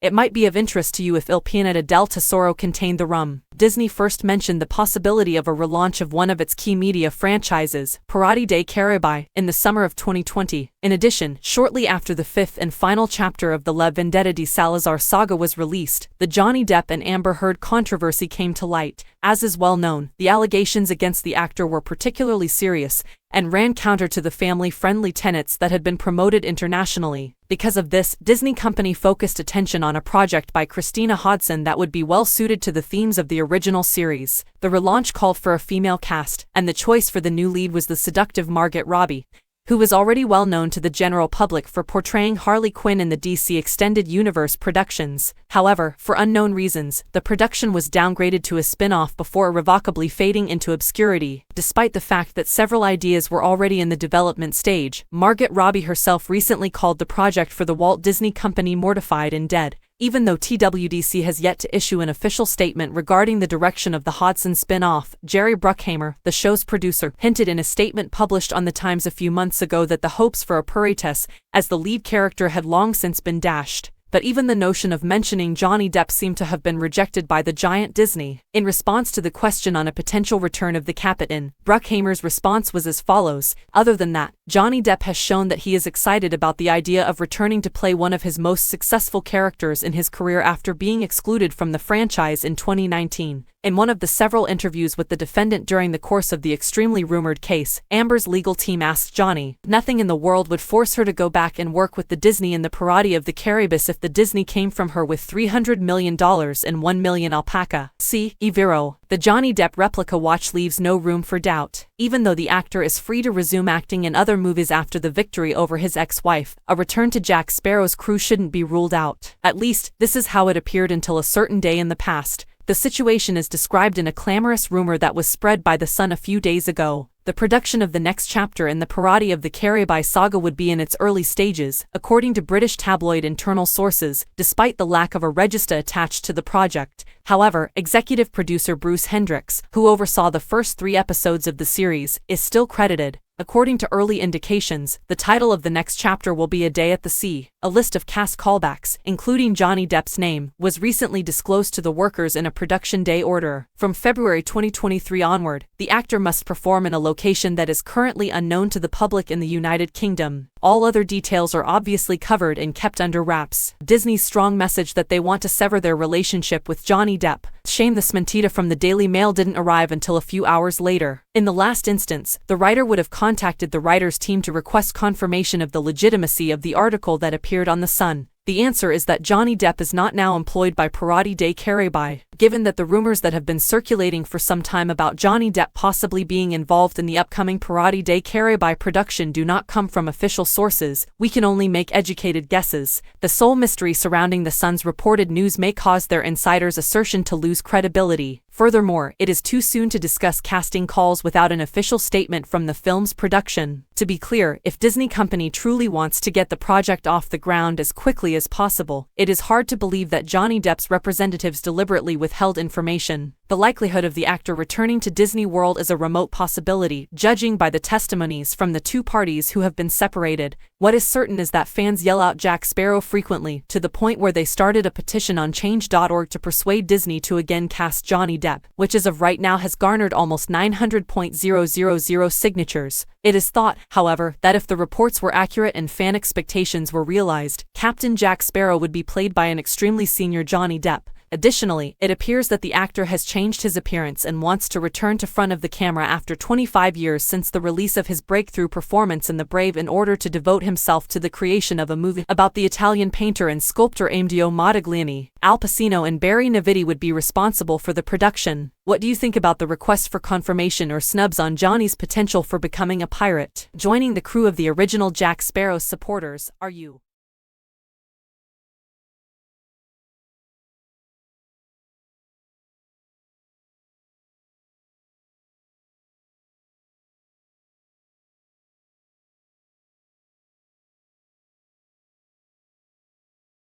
It might be of interest to you if Il Pianeta del Tesoro contained the rum. Disney first mentioned the possibility of a relaunch of one of its key media franchises, Pirati dei Caraibi, in the summer of 2020. In addition, shortly after the fifth and final chapter of the La Vendetta di Salazar saga was released, the Johnny Depp and Amber Heard controversy came to light. As is well known, the allegations against the actor were particularly serious and ran counter to the family-friendly tenets that had been promoted internationally. Because of this, Disney Company focused attention on a project by Christina Hodson that would be well suited to the themes of the original series. The relaunch called for a female cast, and the choice for the new lead was the seductive Margot Robbie, who was already well known to the general public for portraying Harley Quinn in the DC Extended Universe productions. However, for unknown reasons, the production was downgraded to a spin-off before irrevocably fading into obscurity. Despite the fact that several ideas were already in the development stage, Margot Robbie herself recently called the project for the Walt Disney Company mortified and dead. Even though TWDC has yet to issue an official statement regarding the direction of the Hodson spin-off, Jerry Bruckheimer, the show's producer, hinted in a statement published on The Times a few months ago that the hopes for a Puritas as the lead character had long since been dashed. But even the notion of mentioning Johnny Depp seemed to have been rejected by the giant Disney. In response to the question on a potential return of the Captain, Bruckheimer's response was as follows: "Other than that, Johnny Depp has shown that he is excited about the idea of returning to play one of his most successful characters in his career after being excluded from the franchise in 2019. In one of the several interviews with the defendant during the course of the extremely rumored case, Amber's legal team asked Johnny, "Nothing in the world would force her to go back and work with the Disney in the Pirati of the Caribbean if the Disney came from her with $300 million and 1 million alpaca." See, Evero. The Johnny Depp replica watch leaves no room for doubt. Even though the actor is free to resume acting in other movies after the victory over his ex-wife, a return to Jack Sparrow's crew shouldn't be ruled out. At least, this is how it appeared until a certain day in the past. The situation is described in a clamorous rumor that was spread by The Sun a few days ago. The production of the next chapter in the Pirati of the Caraibi saga would be in its early stages, according to British tabloid internal sources, despite the lack of a register attached to the project. However, executive producer Bruce Hendricks, who oversaw the first 3 episodes of the series, is still credited. According to early indications, the title of the next chapter will be A Day at the Sea. A list of cast callbacks, including Johnny Depp's name, was recently disclosed to the workers in a production day order. From February 2023 onward, the actor must perform in a location that is currently unknown to the public in the United Kingdom. All other details are obviously covered and kept under wraps. Disney's strong message that they want to sever their relationship with Johnny Depp. Shame the smentita from the Daily Mail didn't arrive until a few hours later. In the last instance, the writer would have contacted the writer's team to request confirmation of the legitimacy of the article that appeared on The Sun. The answer is that Johnny Depp is not now employed by Pirati dei Caraibi. Given that the rumors that have been circulating for some time about Johnny Depp possibly being involved in the upcoming Pirati dei Caraibi production do not come from official sources, we can only make educated guesses. The sole mystery surrounding The Sun's reported news may cause their insider's assertion to lose credibility. Furthermore, it is too soon to discuss casting calls without an official statement from the film's production. To be clear, if Disney Company truly wants to get the project off the ground as quickly as possible, it is hard to believe that Johnny Depp's representatives deliberately withheld information. The likelihood of the actor returning to Disney World is a remote possibility, judging by the testimonies from the 2 parties who have been separated. What is certain is that fans yell out Jack Sparrow frequently, to the point where they started a petition on change.org to persuade Disney to again cast Johnny Depp, which as of right now has garnered almost 900,000 signatures. It is thought, however, that if the reports were accurate and fan expectations were realized, Captain Jack Sparrow would be played by an extremely senior Johnny Depp. Additionally, it appears that the actor has changed his appearance and wants to return to front of the camera after 25 years since the release of his breakthrough performance in The Brave in order to devote himself to the creation of a movie about the Italian painter and sculptor Amedeo Modigliani. Al Pacino and Barry Navidi would be responsible for the production. What do you think about the request for confirmation or snubs on Johnny's potential for becoming a pirate? Joining the crew of the original Jack Sparrow supporters, are you?